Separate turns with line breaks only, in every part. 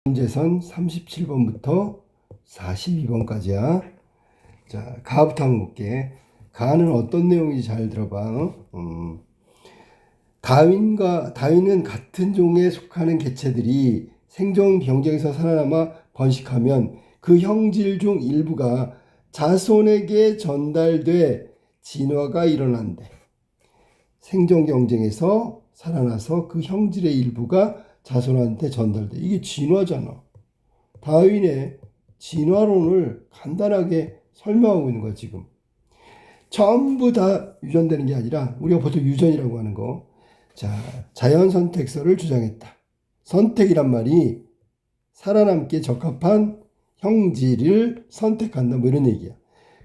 문제선 37번부터 42번까지야. 자, 가부터 한번 볼게. 가는 어떤 내용인지 잘 들어봐. 다윈은 같은 종에 속하는 개체들이 생존 경쟁에서 살아남아 번식하면 그 형질 중 일부가 자손에게 전달돼 진화가 일어난대. 생존 경쟁에서 살아나서 그 형질의 일부가 자손한테 전달돼. 이게 진화잖아. 다윈의 진화론을 간단하게 설명하고 있는 거야, 지금. 전부 다 유전되는 게 아니라 우리가 보통 유전이라고 하는 거. 자, 자연 선택설을 주장했다. 선택이란 말이 살아남기에 적합한 형질을 선택한다, 뭐 이런 얘기야.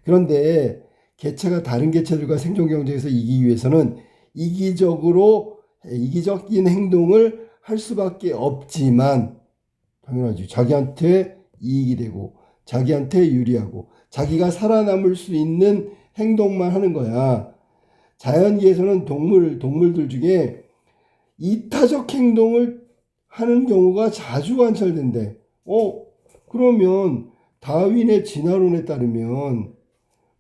그런데 개체가 다른 개체들과 생존 경쟁에서 이기기 위해서는 이기적인 행동을 할 수밖에 없지만, 당연하지. 자기한테 이익이 되고 자기한테 유리하고 자기가 살아남을 수 있는 행동만 하는 거야. 자연계에서는 동물들 중에 이타적 행동을 하는 경우가 자주 관찰된대. 그러면 다윈의 진화론에 따르면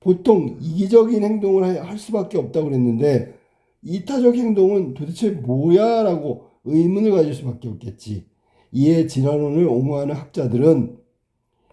보통 이기적인 행동을 할 수밖에 없다고 그랬는데, 이타적 행동은 도대체 뭐야? 라고 의문을 가질 수밖에 없겠지. 이에 진화론을 옹호하는 학자들은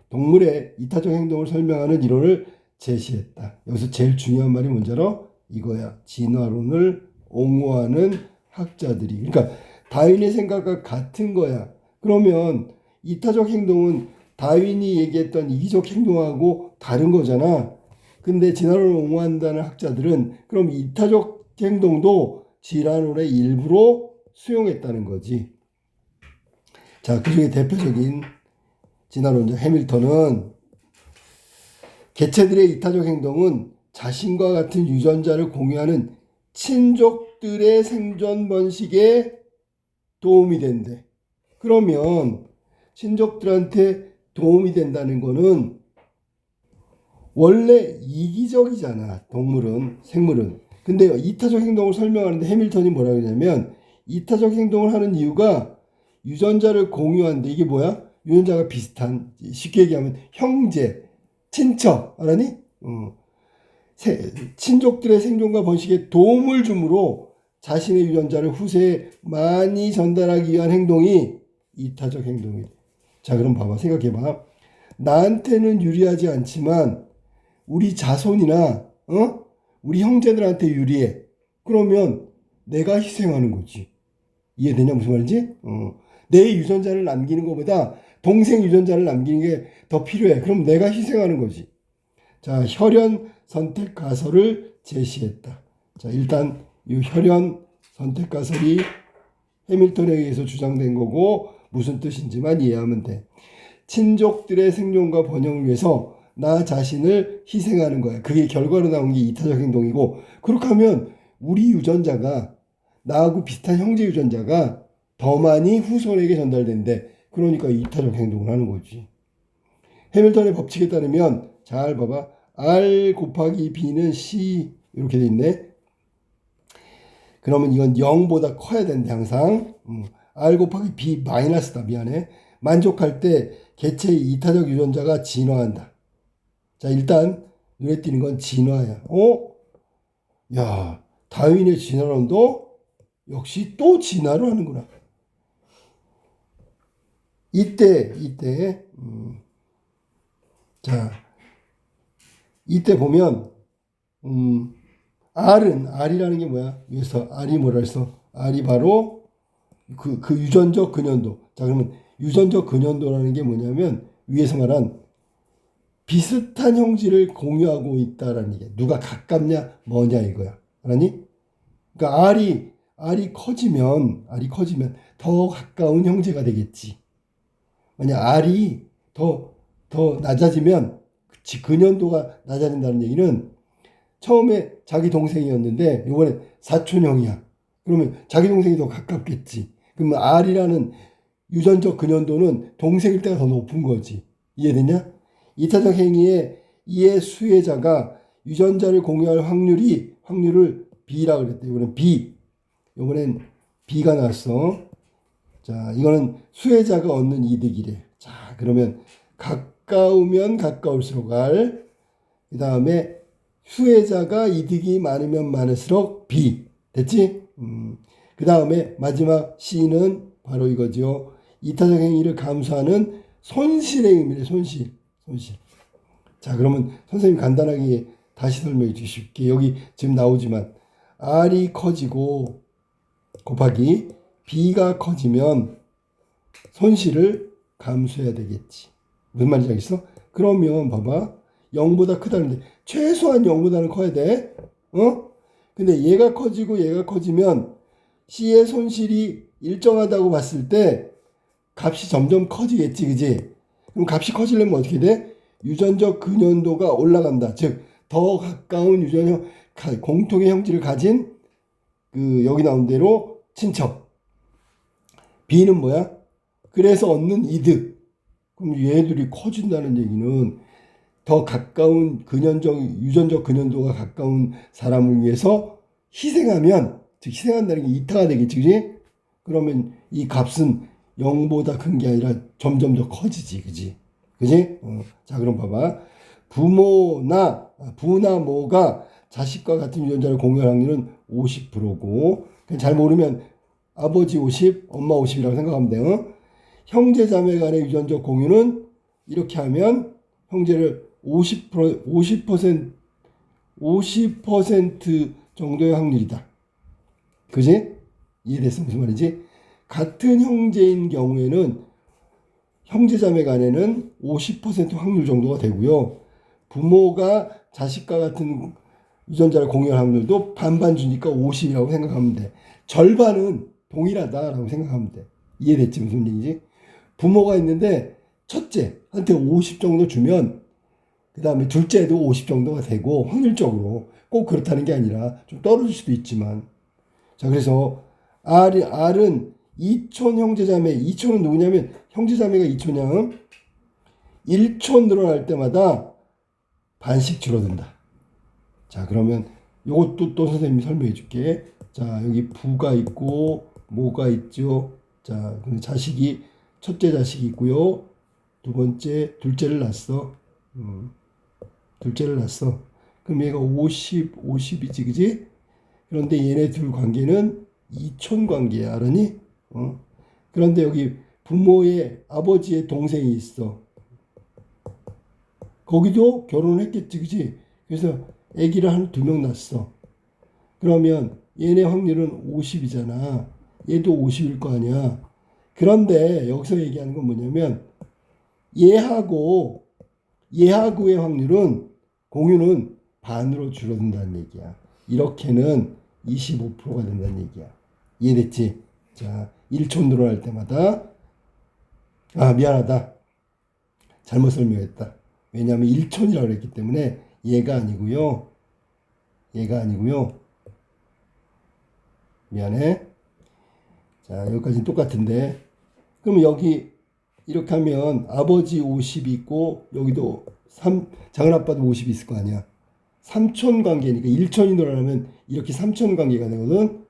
동물의 이타적 행동을 설명하는 이론을 제시했다. 여기서 제일 중요한 말이 뭔지 알아? 이거야. 진화론을 옹호하는 학자들이. 그러니까 다윈의 생각과 같은 거야. 그러면 이타적 행동은 다윈이 얘기했던 이기적 행동하고 다른 거잖아. 근데 진화론을 옹호한다는 학자들은 그럼 이타적 행동도 진화론의 일부로 수용했다는 거지. 자, 그 중에 대표적인 진화론자 해밀턴은 개체들의 이타적 행동은 자신과 같은 유전자를 공유하는 친족들의 생존 번식에 도움이 된대. 그러면 친족들한테 도움이 된다는 거는 원래 이기적이잖아. 생물은. 근데 이타적 행동을 설명하는데 해밀턴이 뭐라고 하냐면, 이타적 행동을 하는 이유가 유전자를 공유하는데, 이게 뭐야? 유전자가 비슷한, 쉽게 얘기하면 형제, 친척, 알았니? 친족들의 생존과 번식에 도움을 주므로 자신의 유전자를 후세에 많이 전달하기 위한 행동이 이타적 행동이래. 자, 그럼 봐봐. 생각해봐. 나한테는 유리하지 않지만 우리 자손이나 우리 형제들한테 유리해. 그러면 내가 희생하는 거지. 이해되냐 무슨 말인지? 내 유전자를 남기는 것보다 동생 유전자를 남기는 게 더 필요해. 그럼 내가 희생하는 거지. 자, 혈연 선택 가설을 제시했다. 자, 일단 이 혈연 선택 가설이 해밀턴에 의해서 주장된 거고 무슨 뜻인지만 이해하면 돼. 친족들의 생존과 번영을 위해서 나 자신을 희생하는 거야. 그게 결과로 나온 게 이타적 행동이고, 그렇게 하면 우리 유전자가, 나하고 비슷한 형제 유전자가 더 많이 후손에게 전달된대. 그러니까 이타적 행동을 하는 거지. 해밀턴의 법칙에 따르면, 잘 봐봐. R 곱하기 B는 C 이렇게 돼 있네. 그러면 이건 0보다 커야 된대 항상. R 곱하기 B 마이너스다. 미안해. 만족할 때 개체의 이타적 유전자가 진화한다. 자, 일단 눈에 띄는 건 진화야. 야, 다윈의 진화론도 역시 또 진화를 하는구나. 이때 자, 이때 보면 R이라는 게 뭐야? 여기서 R이 뭐라 했어? R이 바로 그 유전적 근연도. 자, 그러면 유전적 근연도라는 게 뭐냐면 위에서 말한 비슷한 형질을 공유하고 있다라는 얘기야. 누가 가깝냐 뭐냐 이거야. 알았니? 그러니까 R이 커지면 더 가까운 형제가 되겠지. 만약 R이 더 낮아지면 근연도가 낮아진다는 얘기는 처음에 자기 동생이었는데 이번에 사촌형이야. 그러면 자기 동생이 더 가깝겠지. 그러면 R이라는 유전적 근연도는 동생일 때가 더 높은 거지. 이해되냐? 이타적 행위에 이의 수혜자가 유전자를 공유할 확률을 B라고 그랬대. 이번엔 B가 나왔어. 자, 이거는 수혜자가 얻는 이득이래. 자, 그러면 가까우면 가까울수록 R. 그 다음에 수혜자가 이득이 많으면 많을수록 B. 됐지? 그 다음에 마지막 C는 바로 이거죠. 이타적 행위를 감수하는 손실의 의미래. 손실. 자, 그러면 선생님 간단하게 다시 설명해 주실게요. 여기 지금 나오지만 R이 커지고 곱하기 B가 커지면 손실을 감수해야 되겠지. 무슨 말인지 알겠어? 그러면 봐봐. 0보다 크다는데 최소한 0보다는 커야 돼. 근데 얘가 커지고 얘가 커지면 C의 손실이 일정하다고 봤을 때 값이 점점 커지겠지. 그지? 그럼 값이 커지려면 어떻게 돼? 유전적 근연도가 올라간다. 즉 더 가까운 유전형 공통의 형질을 가진 그 여기 나온 대로 친척. B는 뭐야? 그래서 얻는 이득. 그럼 얘들이 커진다는 얘기는 더 가까운 유전적 근연도가 가까운 사람을 위해서 희생하면, 즉 희생한다는 게 이타가 되겠지. 그지? 그러면 이 값은 0보다 큰 게 아니라 점점 더 커지지. 그지? 자, 그럼 봐봐. 부나 모가 자식과 같은 유전자를 공유할 확률은 50%고, 잘 모르면 아버지 50, 엄마 50이라고 생각하면 돼요. 형제 자매 간의 유전적 공유는 이렇게 하면 형제를 50% 정도의 확률이다. 그지? 이해됐어? 무슨 말이지? 같은 형제인 경우에는 형제 자매 간에는 50% 확률 정도가 되고요. 부모가 자식과 같은 유전자를 공유할 확률도 반반 주니까 50이라고 생각하면 돼. 절반은 동일하다라고 생각하면 돼. 이해됐지? 무슨 얘기지? 부모가 있는데 첫째한테 50 정도 주면 그 다음에 둘째도 50 정도가 되고 확률적으로 꼭 그렇다는 게 아니라 좀 떨어질 수도 있지만, 자, 그래서 R은 이촌 형제자매, 이촌은 누구냐면 형제자매가 이촌이야. 1촌 늘어날 때마다 반씩 줄어든다. 자, 그러면 이것도 또 선생님이 설명해 줄게. 자, 여기 부가 있고 모가 있죠. 자, 자식이 첫째 자식이 있고요. 두 번째 둘째를 낳았어. 둘째를 낳았어. 그럼 얘가 50이지, 그지? 그런데 얘네 둘 관계는 이촌 관계야, 알았니? 그런데 여기 부모의 아버지의 동생이 있어. 거기도 결혼을 했겠지, 그지? 그래서 아기를 한 2명 낳았어. 그러면 얘네 확률은 50이잖아. 얘도 50일 거 아니야. 그런데 여기서 얘기하는 건 뭐냐면 얘하고의 확률은 공유는 반으로 줄어든다는 얘기야. 이렇게는 25%가 된다는 얘기야. 이해됐지? 자, 1촌 늘어날 때마다 미안하다. 잘못 설명했다. 왜냐하면 1촌이라고 그랬기 때문에 얘가 아니고요. 미안해. 자, 여기까지는 똑같은데 그럼 여기 이렇게 하면 아버지 50이 있고 여기도 작은아빠도 50이 있을 거 아니야. 3촌 관계니까 1촌이 늘어나면 이렇게 3촌 관계가 되거든.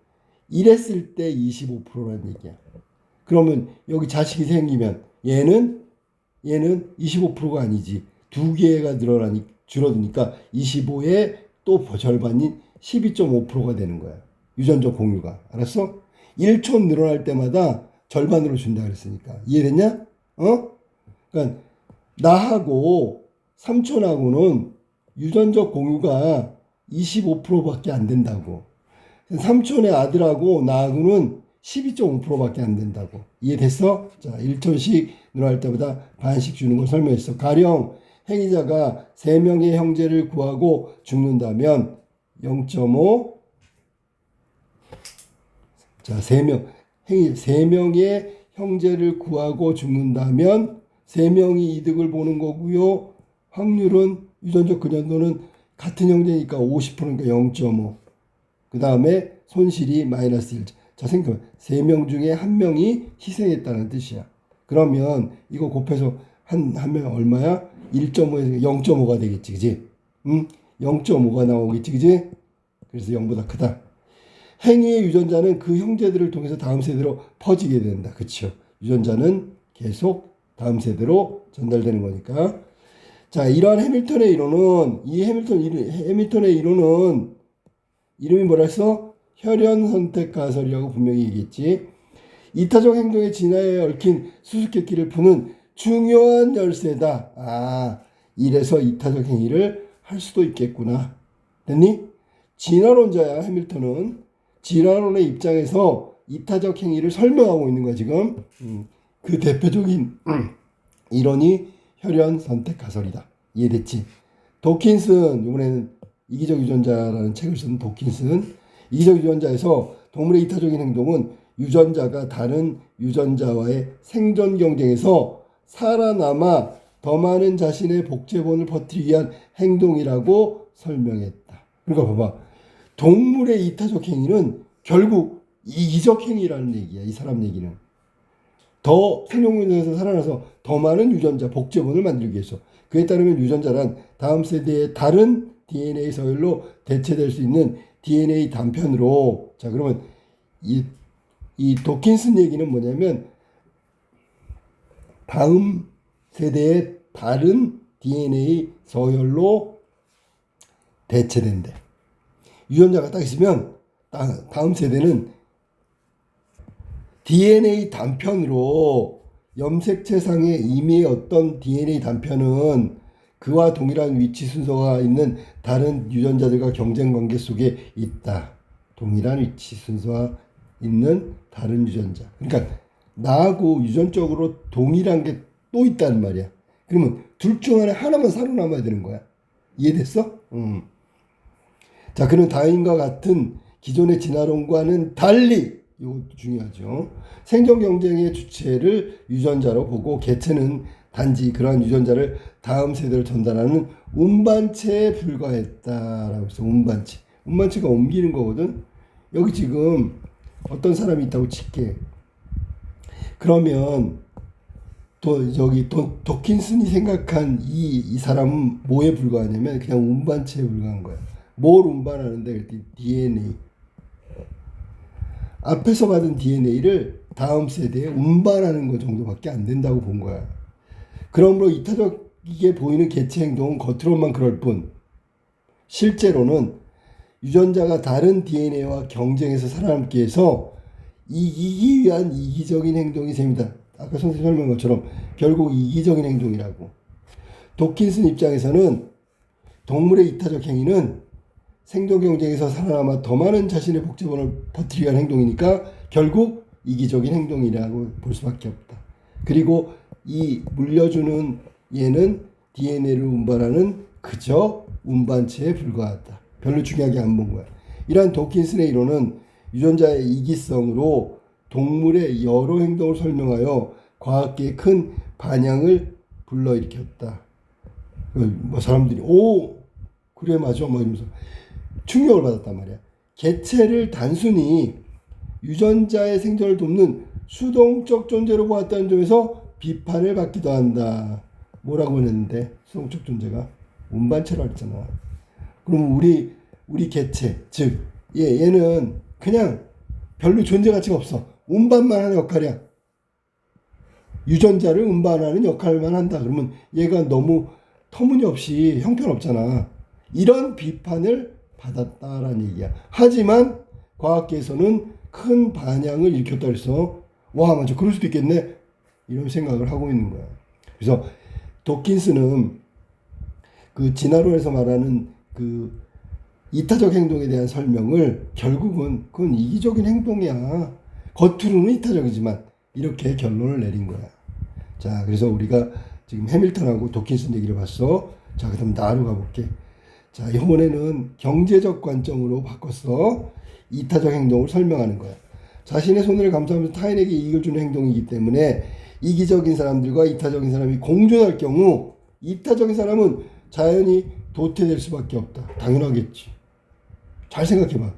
이랬을 때 25%라는 얘기야. 그러면 여기 자식이 생기면 얘는 25%가 아니지. 두 개가 줄어드니까 25에 또 절반인 12.5%가 되는 거야. 유전적 공유가. 알았어? 1촌 늘어날 때마다 절반으로 준다 그랬으니까. 이해됐냐? 그러니까 나하고 삼촌하고는 유전적 공유가 25%밖에 안 된다고. 삼촌의 아들하고 나하고는 12.5%밖에 안 된다고. 이해됐어? 자, 1촌씩 늘어날 때마다 반씩 주는 걸 설명했어. 가령 행위자가 3명의 형제를 구하고 죽는다면 0.5. 자, 3명의 형제를 구하고 죽는다면 3명이 이득을 보는 거고요. 확률은 유전적 근연도는 같은 형제니까 50%니까 0.5. 그 다음에 손실이 마이너스 1. 자, 생각해봐. 3명 중에 1명이 희생했다는 뜻이야. 그러면 이거 곱해서 한 명 얼마야? 1.5에서 0.5가 되겠지, 그지? 0.5가 나오겠지, 그지? 그래서 0보다 크다. 행위의 유전자는 그 형제들을 통해서 다음 세대로 퍼지게 된다. 그렇죠? 유전자는 계속 다음 세대로 전달되는 거니까. 자, 이러한 해밀턴의 이론은 해밀턴의 이론은 이름이 뭐라 했어? 혈연 선택 가설이라고 분명히 얘기했지. 이타적 행동의 진화에 얽힌 수수께끼를 푸는 중요한 열쇠다. 아, 이래서 이타적 행위를 할 수도 있겠구나. 됐니? 진화론자야, 해밀턴은. 진화론의 입장에서 이타적 행위를 설명하고 있는 거야, 지금. 그 대표적인 이론이 혈연 선택 가설이다. 이해됐지? 도킨슨, 이번에는 이기적 유전자라는 책을 쓴 도킨슨. 이기적 유전자에서 동물의 이타적인 행동은 유전자가 다른 유전자와의 생존 경쟁에서 살아남아 더 많은 자신의 복제본을 퍼뜨리기 위한 행동이라고 설명했다. 그러니까 봐봐. 동물의 이타적 행위는 결국 이기적 행위라는 얘기야. 이 사람 얘기는. 더 생존 경쟁에서 살아나서 더 많은 유전자, 복제본을 만들기 위해서. 그에 따르면 유전자란 다음 세대의 다른 DNA 서열로 대체될 수 있는 DNA 단편으로. 자, 그러면 이 도킨슨 얘기는 뭐냐면 다음 세대의 다른 DNA 서열로 대체된대. 유전자가 딱 있으면 다음 세대는 DNA 단편으로 염색체상에 이미 어떤 DNA 단편은 그와 동일한 위치 순서가 있는 다른 유전자들과 경쟁 관계 속에 있다. 동일한 위치 순서가 있는 다른 유전자. 그러니까 나하고 유전적으로 동일한 게 또 있다는 말이야. 그러면 둘 중 안에 하나만 살아남아야 되는 거야. 이해됐어? 자, 그는 다윈과 같은 기존의 진화론과는 달리, 이것도 중요하죠. 생존 경쟁의 주체를 유전자로 보고 개체는 단지 그러한 유전자를 다음 세대로 전달하는 운반체에 불과했다라고 해서 운반체가 옮기는 거거든. 여기 지금 어떤 사람이 있다고 칠게. 그러면 도킨슨이 생각한 이 사람은 뭐에 불과하냐면 그냥 운반체에 불과한 거야. 뭘 운반하는데 그랬더니 DNA. 앞에서 받은 DNA를 다음 세대에 운반하는 것 정도밖에 안 된다고 본 거야. 그러므로 이타적이게 보이는 개체 행동은 겉으로만 그럴 뿐 실제로는 유전자가 다른 DNA와 경쟁해서 살아남기 위해서 이기기 위한 이기적인 행동이 셈이다. 아까 선생님 설명한 것처럼 결국 이기적인 행동이라고. 도킨슨 입장에서는 동물의 이타적 행위는 생존 경쟁에서 살아남아 더 많은 자신의 복제본을 퍼뜨리기 위한 행동이니까 결국 이기적인 행동이라고 볼 수밖에 없다. 그리고 이 물려주는 얘는 DNA를 운반하는 그저 운반체에 불과하다. 별로 중요하게 안 본 거야. 이러한 도킨슨의 이론은 유전자의 이기성으로 동물의 여러 행동을 설명하여 과학계에 큰 반향을 불러일으켰다. 뭐 사람들이 오 그래 맞아 뭐 이러면서 충격을 받았단 말이야. 개체를 단순히 유전자의 생존을 돕는 수동적 존재로 보았다는 점에서 비판을 받기도 한다. 뭐라고 했는데 수동적 존재가 운반체라 했잖아. 그럼 우리 개체 즉 얘는 그냥 별로 존재 가치가 없어. 운반만 하는 역할이야. 유전자를 운반하는 역할만 한다. 그러면 얘가 너무 터무니없이 형편없잖아. 이런 비판을 받았다라는 얘기야. 하지만 과학계에서는 큰 반향을 일으켰다 그래서 와 맞아 그럴 수도 있겠네 이런 생각을 하고 있는 거야. 그래서 도킨스는 그 진화론에서 말하는 그 이타적 행동에 대한 설명을 결국은 그건 이기적인 행동이야. 겉으로는 이타적이지만 이렇게 결론을 내린 거야. 자, 그래서 우리가 지금 해밀턴하고 도킨슨 얘기를 봤어. 자, 그다음 나로 가볼게. 자, 이번에는 경제적 관점으로 바꿨어. 이타적 행동을 설명하는 거야. 자신의 손해를 감수하면서 타인에게 이익을 주는 행동이기 때문에 이기적인 사람들과 이타적인 사람이 공존할 경우 이타적인 사람은 자연히 도태될 수밖에 없다. 당연하겠지. 잘 생각해봐.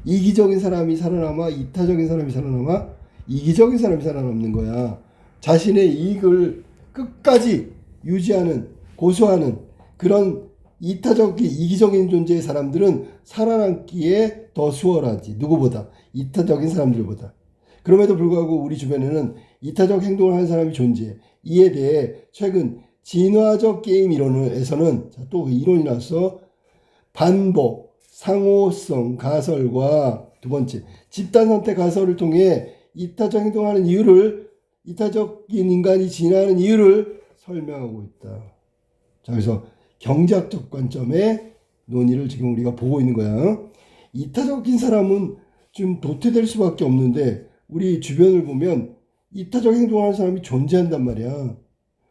이기적인 사람이 살아남아 이타적인 사람이 살아남아 이기적인 사람이 살아남는 거야. 자신의 이익을 끝까지 유지하는 고수하는 그런 이기적인 존재의 사람들은 살아남기에 더 수월하지. 누구보다. 이타적인 사람들보다. 그럼에도 불구하고 우리 주변에는 이타적 행동을 하는 사람이 존재해. 이에 대해 최근 진화적 게임 이론에서는 또 그 이론이 나왔어. 반복, 상호성, 가설과 두 번째, 집단 선택 가설을 통해 이타적 행동하는 이유를, 이타적인 인간이 진화하는 이유를 설명하고 있다. 자, 그래서 경제학적 관점의 논의를 지금 우리가 보고 있는 거야. 이타적인 사람은 좀 도태될 수밖에 없는데 우리 주변을 보면 이타적 행동하는 사람이 존재한단 말이야.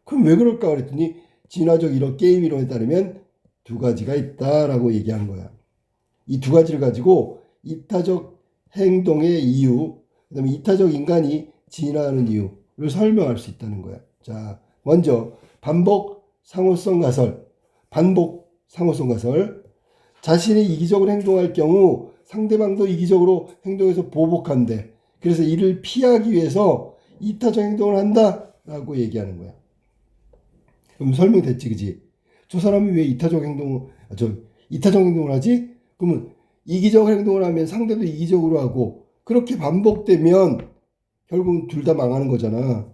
그럼 왜 그럴까 그랬더니 진화적 이론 게임 이론에 따르면 두 가지가 있다라고 얘기한 거야. 이 두 가지를 가지고 이타적 행동의 이유, 그다음에 이타적 인간이 진화하는 이유를 설명할 수 있다는 거야. 자, 먼저 반복 상호성 가설. 반복 상호성 가설. 자신이 이기적으로 행동할 경우 상대방도 이기적으로 행동해서 보복한대. 그래서 이를 피하기 위해서 이타적 행동을 한다라고 얘기하는 거야. 그럼 설명됐지, 그지? 저 사람이 왜 이타적 행동을 하지? 그러면 이기적 행동을 하면 상대도 이기적으로 하고 그렇게 반복되면 결국은 둘 다 망하는 거잖아.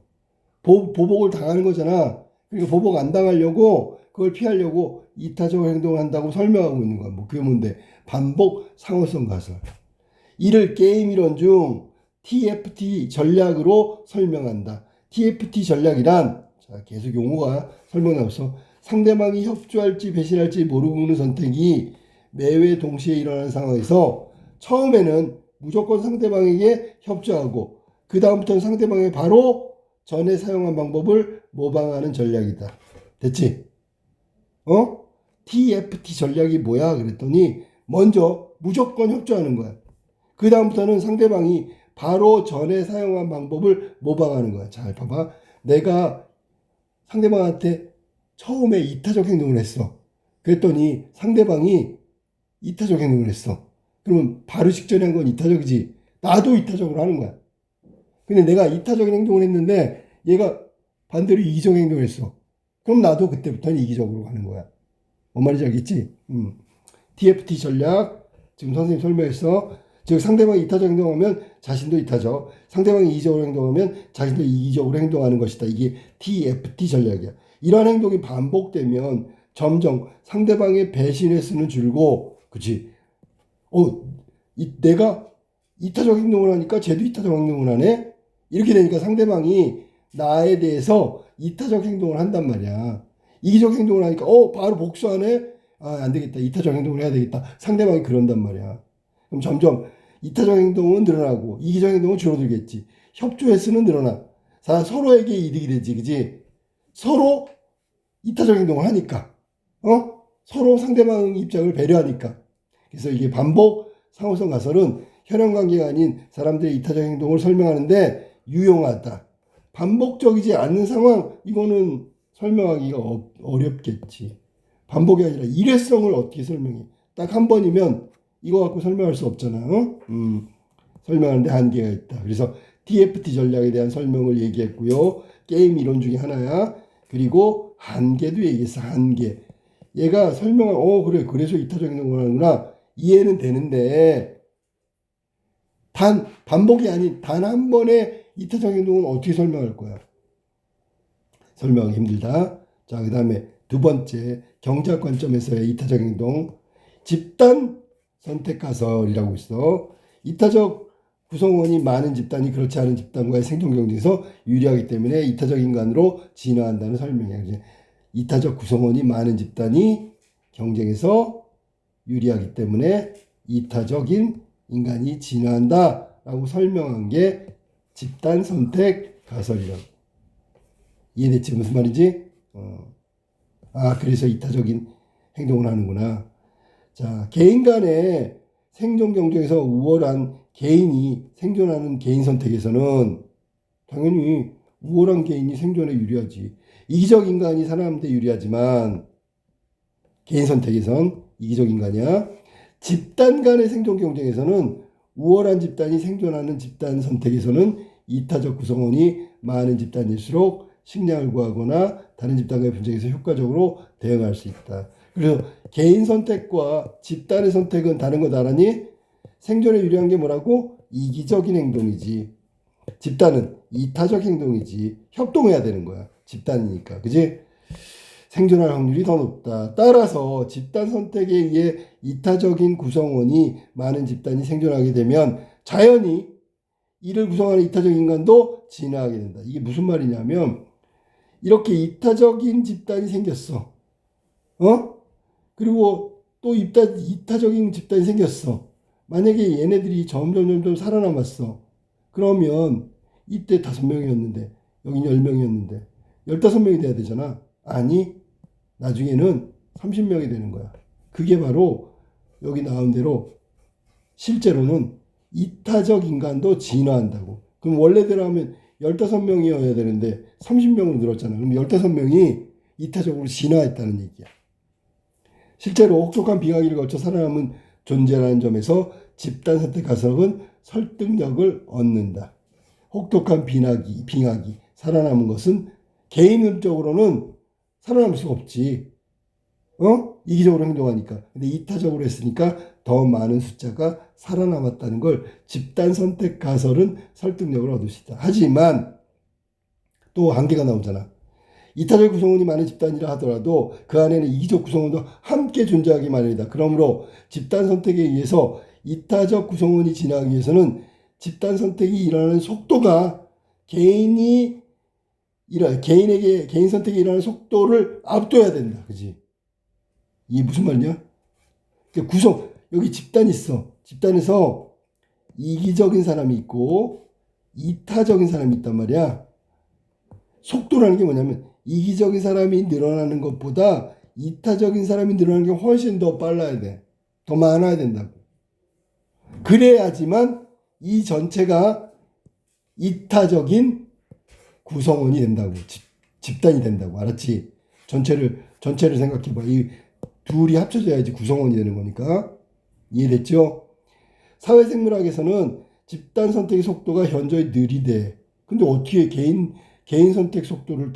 보복을 당하는 거잖아. 그러니까 보복 안 당하려고 그걸 피하려고 이타적 행동을 한다고 설명하고 있는 거야. 뭐 그게 뭔데? 반복 상호성 가설. 이를 게임 이론 중 TFT 전략으로 설명한다. TFT 전략이란, 자, 계속 용어가 설명나왔어. 상대방이 협조할지 배신할지 모르는 선택이 매회 동시에 일어나는 상황에서 처음에는 무조건 상대방에게 협조하고 그 다음부터는 상대방이 바로 전에 사용한 방법을 모방하는 전략이다. 됐지? TFT 전략이 뭐야? 그랬더니 먼저 무조건 협조하는 거야. 그 다음부터는 상대방이 바로 전에 사용한 방법을 모방하는 거야. 잘 봐봐. 내가 상대방한테 처음에 이타적 행동을 했어. 그랬더니 상대방이 이타적 행동을 했어. 그러면 바로 직전에 한 건 이타적이지. 나도 이타적으로 하는 거야. 근데 내가 이타적인 행동을 했는데 얘가 반대로 이기적 행동을 했어. 그럼 나도 그때부터는 이기적으로 하는 거야. 뭔 말인지 알겠지? TFT 전략 지금 선생님 설명했어. 즉 상대방이 이타적 행동하면 자신도 이타적, 상대방이 이기적으로 행동하면 자신도 이기적으로 행동하는 것이다. 이게 TFT 전략이야. 이러한 행동이 반복되면 점점 상대방의 배신의 수는 줄고, 그치? 내가 이타적 행동을 하니까 쟤도 이타적 행동을 하네? 이렇게 되니까 상대방이 나에 대해서 이타적 행동을 한단 말이야. 이기적 행동을 하니까 바로 복수하네? 안 되겠다. 이타적 행동을 해야 되겠다. 상대방이 그런단 말이야. 그럼 점점 이타적 행동은 늘어나고 이기적 행동은 줄어들겠지. 협조 횟수는 늘어나. 서로에게 이득이 되지, 그지? 서로 이타적 행동을 하니까, 서로 상대방 입장을 배려하니까. 그래서 이게 반복 상호성 가설은 혈연 관계가 아닌 사람들의 이타적 행동을 설명하는데 유용하다. 반복적이지 않는 상황, 이거는 설명하기가 어렵겠지. 반복이 아니라 일회성을 어떻게 설명해? 딱 한 번이면 이거 갖고 설명할 수 없잖아. 설명하는데 한계가 있다. 그래서 TFT 전략에 대한 설명을 얘기했고요. 게임 이론 중에 하나야. 그리고 한계도 얘기했어. 한계. 얘가 설명을 그래. 그래서 이타적 행동을 하는구나. 이해는 되는데 반복이 아닌 단 한 번의 이타적 행동은 어떻게 설명할 거야? 설명하기 힘들다. 자, 그 다음에 두 번째, 경제학 관점에서의 이타적 행동. 집단 선택 가설이라고 있어. 이타적 구성원이 많은 집단이 그렇지 않은 집단과의 생존 경쟁에서 유리하기 때문에 이타적 인간으로 진화한다는 설명이야. 이타적 구성원이 많은 집단이 경쟁에서 유리하기 때문에 이타적인 인간이 진화한다라고 설명한 게 집단 선택 가설이라고. 이해됐지? 무슨 말인지? 그래서 이타적인 행동을 하는구나. 자, 개인 간의 생존 경쟁에서 우월한 개인이 생존하는 개인 선택에서는 당연히 우월한 개인이 생존에 유리하지. 이기적 인간이 살아남는 데 유리하지만 개인 선택에선 이기적 인간이야. 집단 간의 생존 경쟁에서는 우월한 집단이 생존하는 집단 선택에서는 이타적 구성원이 많은 집단일수록 식량을 구하거나 다른 집단과의 분쟁에서 효과적으로 대응할 수 있다. 그래서 개인 선택과 집단의 선택은 다른 거 알아니? 생존에 유리한 게 뭐라고? 이기적인 행동이지. 집단은 이타적 행동이지. 협동해야 되는 거야. 집단이니까. 그지? 생존할 확률이 더 높다. 따라서 집단 선택에 의해 이타적인 구성원이 많은 집단이 생존하게 되면 자연히 이를 구성하는 이타적 인간도 진화하게 된다. 이게 무슨 말이냐면 이렇게 이타적인 집단이 생겼어. 어? 그리고 또 이타적인 집단이 생겼어. 만약에 얘네들이 점점 살아남았어. 그러면 이때 5명이었는데 여긴 10명이었는데 15명이 돼야 되잖아. 아니 나중에는 30명이 되는 거야. 그게 바로 여기 나온 대로 실제로는 이타적 인간도 진화한다고. 그럼 원래대로 하면 15명이어야 되는데 30명으로 늘었잖아. 그럼 15명이 이타적으로 진화했다는 얘기야. 실제로 혹독한 빙하기를 거쳐 살아남은 존재라는 점에서 집단 선택 가설은 설득력을 얻는다. 혹독한 빙하기 살아남은 것은 개인적으로는 살아남을 수가 없지. 이기적으로 행동하니까. 근데 이타적으로 했으니까 더 많은 숫자가 살아남았다는 걸 집단 선택 가설은 설득력을 얻을 수 있다. 하지만 또 한계가 나오잖아. 이타적 구성원이 많은 집단이라 하더라도 그 안에는 이기적 구성원도 함께 존재하기 마련이다. 그러므로 집단 선택에 의해서 이타적 구성원이 진화하기 위해서는 집단 선택이 일어나는 속도가 개인 선택이 일어나는 속도를 압도해야 된다. 그지? 이게 무슨 말이냐? 여기 집단이 있어. 집단에서 이기적인 사람이 있고 이타적인 사람이 있단 말이야. 속도라는 게 뭐냐면 이기적인 사람이 늘어나는 것보다 이타적인 사람이 늘어나는 게 훨씬 더 빨라야 돼. 더 많아야 된다고. 그래야지만 이 전체가 이타적인 구성원이 된다고. 집단이 된다고. 알았지? 전체를 생각해봐. 이 둘이 합쳐져야지 구성원이 되는 거니까. 이해됐죠? 사회생물학에서는 집단 선택의 속도가 현저히 느리대. 근데 어떻게 개인 선택 속도를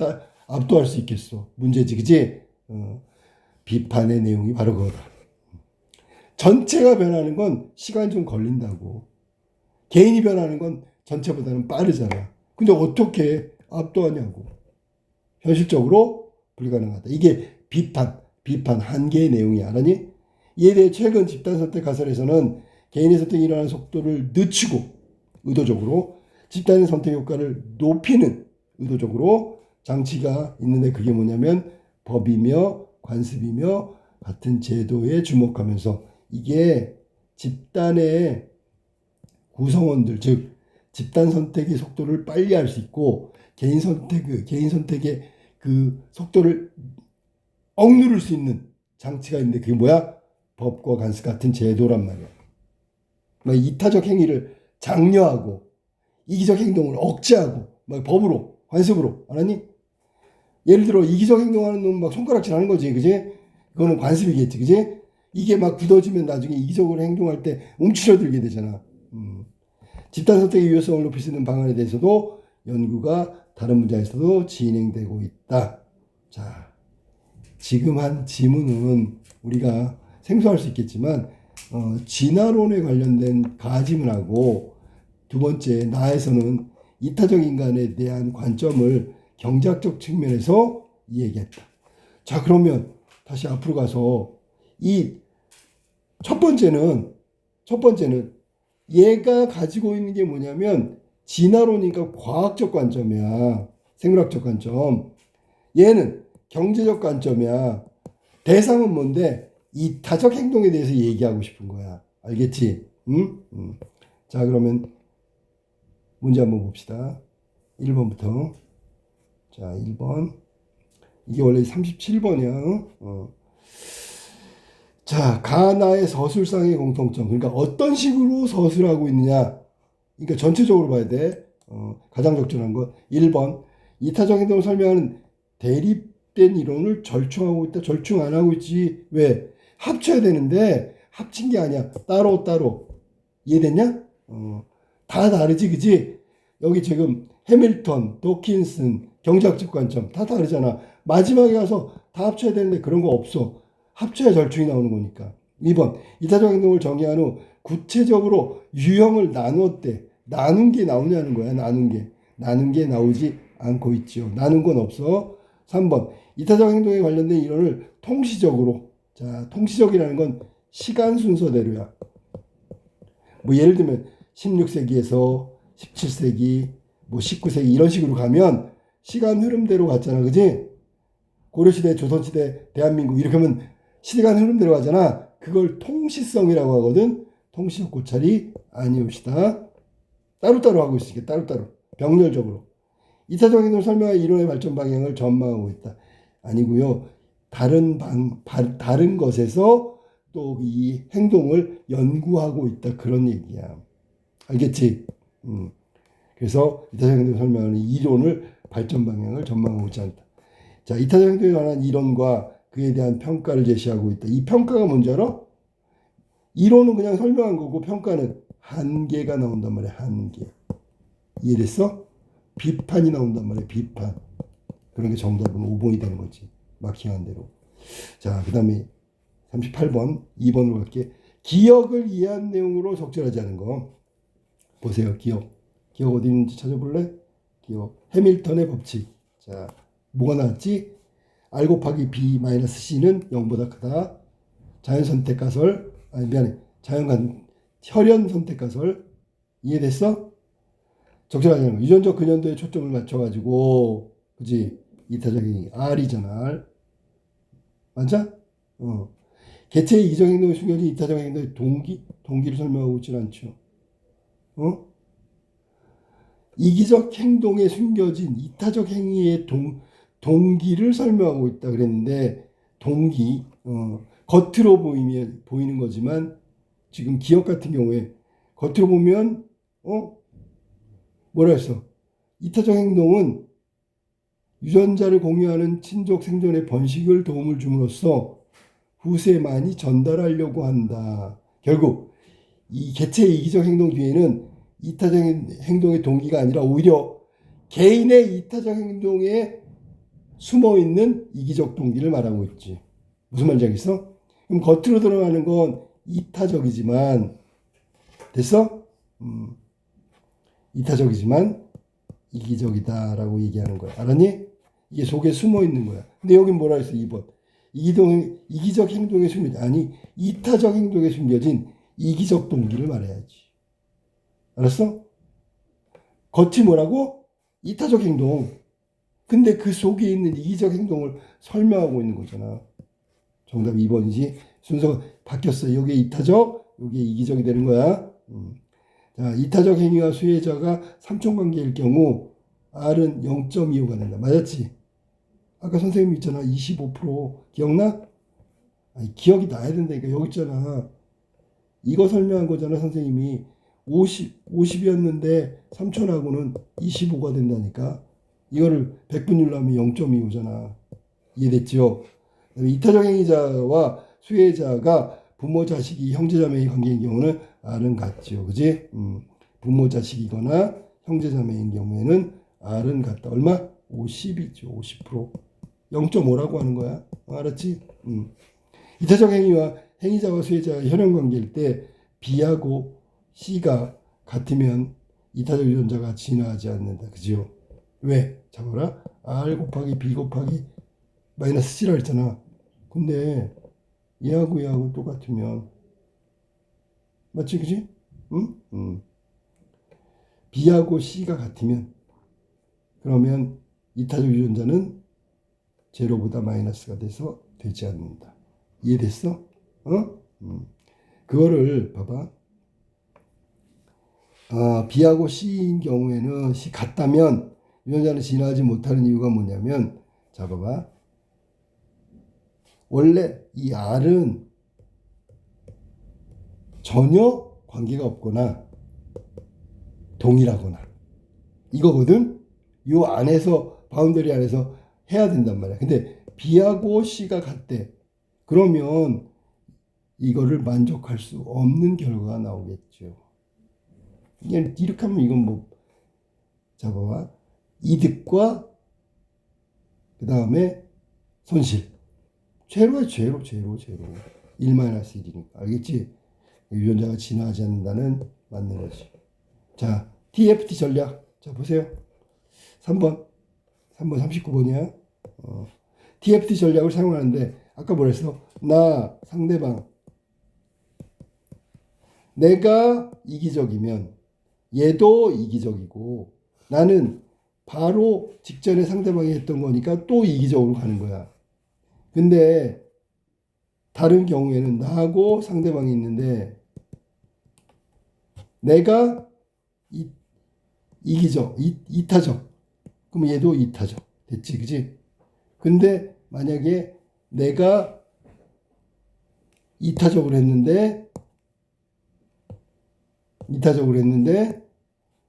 압도할 수 있겠어? 문제지, 그지? 비판의 내용이 바로 그거다. 전체가 변하는 건 시간이 좀 걸린다고. 개인이 변하는 건 전체보다는 빠르잖아. 근데 어떻게 압도하냐고. 현실적으로 불가능하다. 이게 비판 한계의 내용이야. 알았니? 이에 대해 최근 집단 선택 가설에서는 개인의 선택이 일어나는 속도를 늦추고 의도적으로 집단의 선택 효과를 높이는 의도적으로 장치가 있는데 그게 뭐냐면 법이며 관습이며 같은 제도에 주목하면서 이게 집단의 구성원들 즉 집단 선택의 속도를 빨리 할 수 있고 개인 선택의 그 속도를 억누를 수 있는 장치가 있는데 그게 뭐야? 법과 관습 같은 제도란 말이야. 막 이타적 행위를 장려하고 이기적 행동을 억제하고 막 법으로 관습으로 알았니? 예를 들어 이기적 행동하는 놈 막 손가락질 하는 거지, 그지? 그거는 관습이겠지, 그지? 이게 막 굳어지면 나중에 이기적으로 행동할 때 움츠러들게 되잖아. 집단 선택의 유효성을 높일 수 있는 방안에 대해서도 연구가 다른 분야에서도 진행되고 있다. 자, 지금 한 지문은 우리가 생소할 수 있겠지만 진화론에 관련된 가지문하고 두 번째 나에서는 이타적 인간에 대한 관점을 경제학적 측면에서 얘기했다. 자, 그러면 다시 앞으로 가서 이 첫 번째는 얘가 가지고 있는 게 뭐냐면 진화론이니까 과학적 관점이야. 생물학적 관점. 얘는 경제적 관점이야. 대상은 뭔데? 이타적 행동에 대해서 얘기하고 싶은 거야. 알겠지? 응? 자, 그러면 문제 한번 봅시다. 1번부터. 자, 1번. 이게 원래 37번이야. 자, 가나의 서술상의 공통점. 그러니까 어떤 식으로 서술하고 있느냐. 그러니까 전체적으로 봐야 돼. 가장 적절한 건 1번. 이타적 행동을 설명하는 대립된 이론을 절충하고 있다. 절충 안 하고 있지. 왜? 합쳐야 되는데 합친 게 아니야. 따로. 이해됐냐? 다 다르지, 그지? 여기 지금 해밀턴, 도킨슨, 경제학적 관점 다 다르잖아. 마지막에 가서 다 합쳐야 되는데 그런 거 없어. 합쳐야 절충이 나오는 거니까. 2번 이타적 행동을 정의한 후 구체적으로 유형을 나누었대. 나눈 게 나오냐는 거야. 나눈 게 나오지 않고 있죠. 나눈 건 없어. 3번 이타적 행동에 관련된 이론을 통시적으로. 자, 통시적이라는 건 시간 순서대로야. 뭐 예를 들면 16세기에서 17세기, 뭐 19세기 이런 식으로 가면 시간 흐름대로 갔잖아. 그지? 고려시대, 조선시대, 대한민국 이렇게 하면 시간 흐름대로 가잖아. 그걸 통시성이라고 하거든. 통시적 고찰이 아니옵시다. 따로따로 하고 있으니까 따로따로 병렬적으로. 이타적 행동을 설명할 이론의 발전 방향을 전망하고 있다. 아니고요. 다른 것에서 또 이 행동을 연구하고 있다. 그런 얘기야. 알겠지? 그래서 이타적 행동을 설명하는 이론을 발전 방향을 전망하고 있지 않다. 자, 이타적 행동에 관한 이론과 그에 대한 평가를 제시하고 있다. 이 평가가 뭔지 알아? 이론은 그냥 설명한 거고 평가는 한계가 나온단 말이야. 한계. 이해됐어? 비판이 나온단 말이야. 비판. 그런 게 정답은 5번이 되는 거지. 마킹한 대로. 자, 그 다음에 38번, 2번으로 갈게. 기억을 이해한 내용으로 적절하지 않은 거. 보세요. 기억. 기억 어디 있는지 찾아볼래? 기억. 해밀턴의 법칙. 자, 뭐가 나왔지? R 곱하기 B 마이너스 C는 0보다 크다. 자연선택가설. 아니, 미안해. 혈연선택가설. 이해됐어? 적절하지 않은 거. 유전적 근연도에 초점을 맞춰가지고, 그지? 이타적인 R이잖아. R. 맞아? 개체의 이기적 행동에 숨겨진 이타적 행동의 동기를 설명하고 있지는 않죠. 이기적 행동에 숨겨진 이타적 행위의 동기를 설명하고 있다 그랬는데, 동기, 겉으로 보이는 거지만, 지금 기억 같은 경우에, 겉으로 보면, 뭐라 했어? 이타적 행동은 유전자를 공유하는 친족 생존의 번식을 도움을 줌으로써 후세만이 전달하려고 한다. 결국 이 개체의 이기적 행동 뒤에는 이타적 행동의 동기가 아니라 오히려 개인의 이타적 행동에 숨어있는 이기적 동기를 말하고 있지. 무슨 말인지 알겠어? 그럼 겉으로 드러나는 건 이타적이지만 됐어? 이타적이지만 이기적이다라고 얘기하는 거야. 알았니? 이게 속에 숨어 있는 거야. 근데 여긴 뭐라 했어? 2번. 이기적 행동에 숨겨진, 아니, 이타적 행동에 숨겨진 이기적 동기를 말해야지. 알았어? 겉이 뭐라고? 이타적 행동. 근데 그 속에 있는 이기적 행동을 설명하고 있는 거잖아. 정답 2번이지. 순서가 바뀌었어. 여기에 이타적, 여기에 이기적이 되는 거야. 자, 이타적 행위와 수혜자가 삼촌관계일 경우 R은 0.25가 된다. 맞았지? 아까 선생님 있잖아. 25% 기억나? 아니, 기억이 나야 된다니까. 여기 있잖아. 이거 설명한 거잖아. 선생님이 50이었는데 삼촌하고는 25가 된다니까. 이거를 100분율로 하면 0.25잖아. 이해됐죠? 이타적 행위자와 수혜자가 부모, 자식이 형제자매의 관계인 경우는 R은 같죠. 그지? 부모, 자식이거나 형제자매인 경우에는 R은 같다. 얼마? 50이죠. 50%. 0.5라고 하는 거야. 알았지? 이타적 행위와 행위자와 수혜자의 혈연관계일 때 B하고 C가 같으면 이타적 유전자가 진화하지 않는다. 그죠? 왜? 잡아라. R 곱하기 B 곱하기 마이너스 C라 했잖아. 근데 얘하고 똑같으면 맞지? 그지? 응? B하고 C가 같으면 그러면 이타적 유전자는 제로보다 마이너스가 돼서 되지 않는다. 이해됐어? 그거를 봐봐. B하고 C인 경우에는 C 같다면 유전자는 진화하지 못하는 이유가 뭐냐면, 자 봐봐. 원래 이 R은 전혀 관계가 없거나 동일하거나 이거거든. 요 안에서 바운더리 안에서 해야 된단 말이야. 근데 B하고 C가 같대. 그러면 이거를 만족할 수 없는 결과가 나오겠죠. 이렇게 하면 이건 뭐, 자 봐봐. 이득과 그 다음에 손실. 제로야, 제로. 1-1이니까. 알겠지? 유전자가 진화하지 않는다는 맞는 거지. 자, TFT 전략. 자, 보세요. 3번 39번이야. TFT 전략을 사용하는데, 아까 뭐랬어? 나, 상대방. 내가 이기적이면 얘도 이기적이고, 나는 바로 직전에 상대방이 했던 거니까 또 이기적으로 가는 거야. 근데 다른 경우에는 나하고 상대방이 있는데 내가 이기적, 이타적. 그럼 얘도 이타적. 됐지, 그지? 근데 만약에 내가 이타적으로 했는데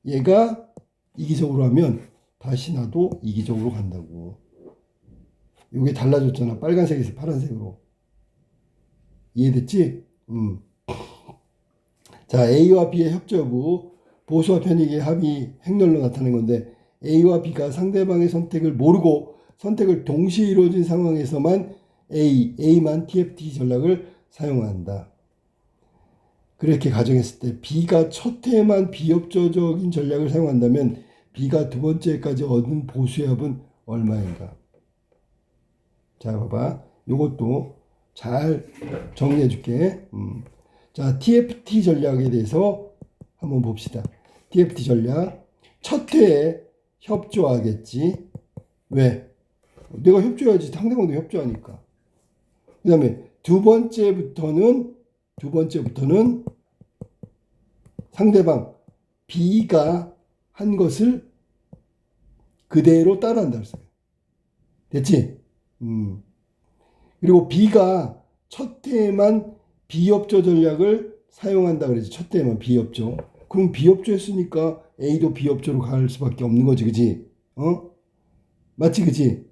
얘가 이기적으로 하면 다시 나도 이기적으로 간다고. 이게 달라졌잖아. 빨간색에서 파란색으로. 이해됐지? 자, A와 B의 협조 여부, 보수와 편익의 합의 행렬로 나타낸 건데, A와 B가 상대방의 선택을 모르고 선택을 동시에 이루어진 상황에서만 A만 TFT 전략을 사용한다. 그렇게 가정했을 때 B가 첫 해만 비협조적인 전략을 사용한다면 B가 두 번째 해까지 얻은 보수의 합은 얼마인가? 자, 봐봐. 요것도 잘 정리해 줄게. 자, TFT 전략에 대해서 한번 봅시다. TFT 전략. 첫 회에 협조하겠지. 왜? 내가 협조해야지. 상대방도 협조하니까. 그 다음에 두 번째부터는 상대방 B가 한 것을 그대로 따라한다. 됐지? 그리고 B가 첫 해에만 비협조 전략을 사용한다 그러지. 첫 해에만 비협조. 그럼 비협조 했으니까 A도 비협조로 갈 수밖에 없는 거지. 그지? 맞지? 그지?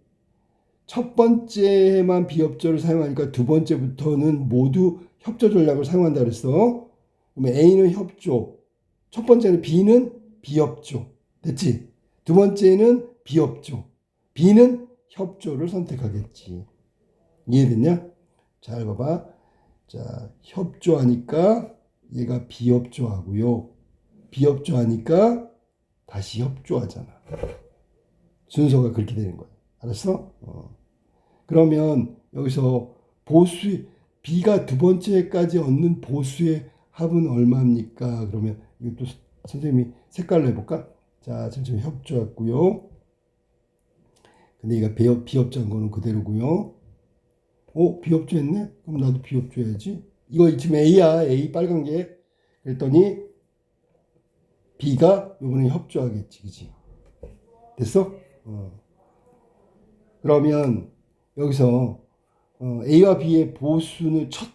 첫 번째 해만 비협조를 사용하니까 두 번째부터는 모두 협조 전략을 사용한다 그랬어. 그러면 A는 협조. 첫 번째는 B는 비협조. 됐지? 두 번째는 비협조. B는 협조를 선택하겠지. 이해됐냐? 잘 봐봐. 자, 협조하니까 얘가 비협조하고요. 비협조하니까 다시 협조하잖아. 순서가 그렇게 되는 거야. 알았어? 그러면 여기서 B가 두 번째까지 얻는 보수의 합은 얼마입니까? 그러면 이것도 선생님이 색깔로 해볼까? 자, 지금 협조했고요. 근데 얘가 비협조한 거는 그대로고요. 비협조했네? 그럼 나도 비협조해야지. 이거 지금 A야. A 빨간 게. 그랬더니 B가 이번에 협조하겠지. 그치? 됐어? 그러면 여기서 A와 B의 보수는 첫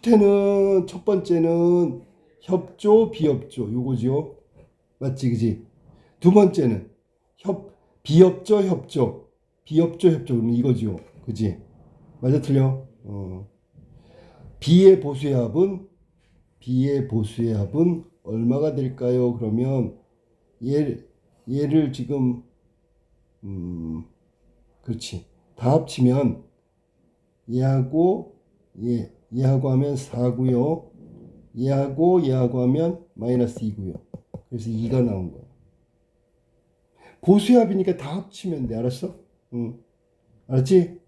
번째는 협조, 비협조 요거지요. 맞지, 그지? 두 번째는 비협조, 협조, 그러면 이거지요. 그지? 맞아, 틀려? B의 보수의 합은 얼마가 될까요? 그러면 얘를 지금 그렇지. 다 합치면 얘하고 하면 4고요. 얘하고 하면 마이너스 2고요. 그래서 2가 나온 거야. 보수의 합이니까 다 합치면 돼. 알았어? 알았지?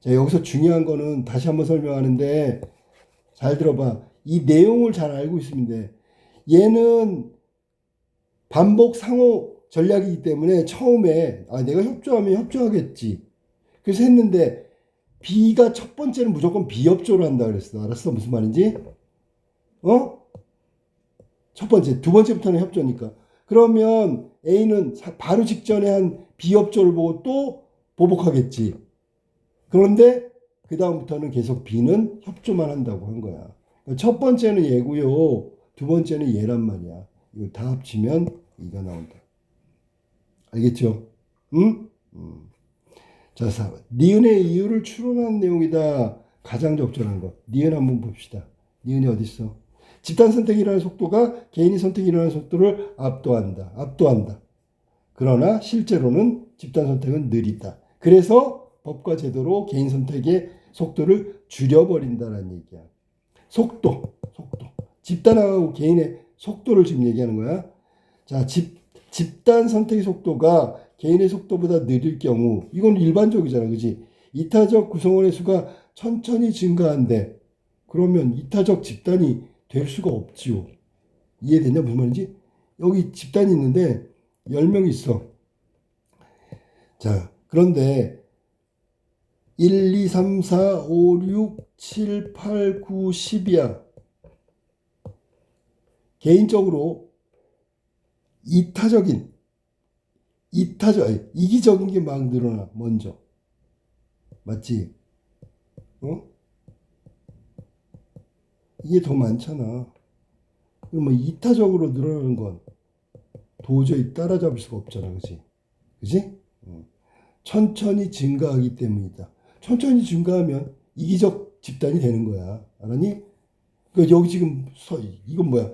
자, 여기서 중요한 거는 다시 한번 설명하는데 잘 들어봐. 이 내용을 잘 알고 있으면 돼. 얘는 반복 상호 전략이기 때문에 처음에 내가 협조하면 협조하겠지. 그래서 했는데 B가 첫 번째는 무조건 비협조를 한다 그랬어. 알았어? 무슨 말인지? 첫 번째, 두 번째부터는 협조니까. 그러면 A는 바로 직전에 한 비협조를 보고 또 보복하겠지. 그런데 그 다음부터는 계속 B는 협조만 한다고 한 거야. 첫 번째는 얘고요. 두 번째는 얘란 말이야. 이거 다 합치면 2가 나온다. 알겠죠? 응? 자, 4번. 니은의 이유를 추론한 내용이다. 가장 적절한 거. 니은 한번 봅시다. 니은이 어디 있어? 집단 선택이 일어나는 속도가 개인이 선택이 일어나는 속도를 압도한다. 그러나 실제로는 집단 선택은 느리다. 그래서 법과 제도로 개인 선택의 속도를 줄여버린다는 얘기야. 속도. 집단하고 개인의 속도를 지금 얘기하는 거야. 자, 집단 선택의 속도가 개인의 속도보다 느릴 경우, 이건 일반적이잖아, 그지? 이타적 구성원의 수가 천천히 증가한대. 그러면 이타적 집단이 될 수가 없지요. 이해되냐? 무슨 말인지? 여기 집단이 있는데 10명 있어. 자, 그런데 1, 2, 3, 4, 5, 6, 7, 8, 9, 10이야. 개인적으로 이기적인 게 막 늘어나, 먼저. 맞지? 어? 이게 더 많잖아. 그러면 이타적으로 늘어나는 건 도저히 따라잡을 수가 없잖아. 그지? 그지? 천천히 증가하기 때문이다. 천천히 증가하면 이기적 집단이 되는 거야. 알았니? 여기 지금 이건 뭐야?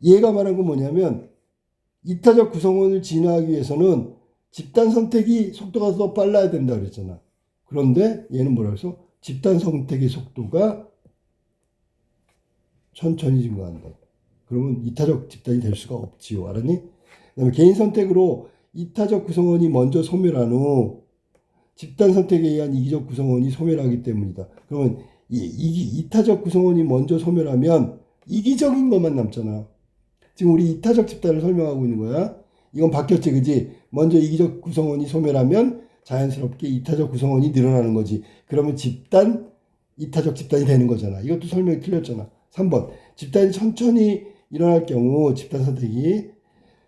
얘가 말한 건 뭐냐면 이타적 구성원을 진화하기 위해서는 집단 선택이 속도가 더 빨라야 된다 그랬잖아. 그런데 얘는 뭐라 그랬어? 집단 선택의 속도가 천천히 증가한다. 그러면 이타적 집단이 될 수가 없지요. 알았니? 그다음에 개인 선택으로 이타적 구성원이 먼저 소멸한 후 집단 선택에 의한 이기적 구성원이 소멸하기 때문이다. 그러면 이타적 구성원이 먼저 소멸하면 이기적인 것만 남잖아. 지금 우리 이타적 집단을 설명하고 있는 거야. 이건 바뀌었지, 그지? 먼저 이기적 구성원이 소멸하면 자연스럽게 이타적 구성원이 늘어나는 거지. 그러면 이타적 집단이 되는 거잖아. 이것도 설명이 틀렸잖아. 3번. 집단이 천천히 일어날 경우 집단 선택이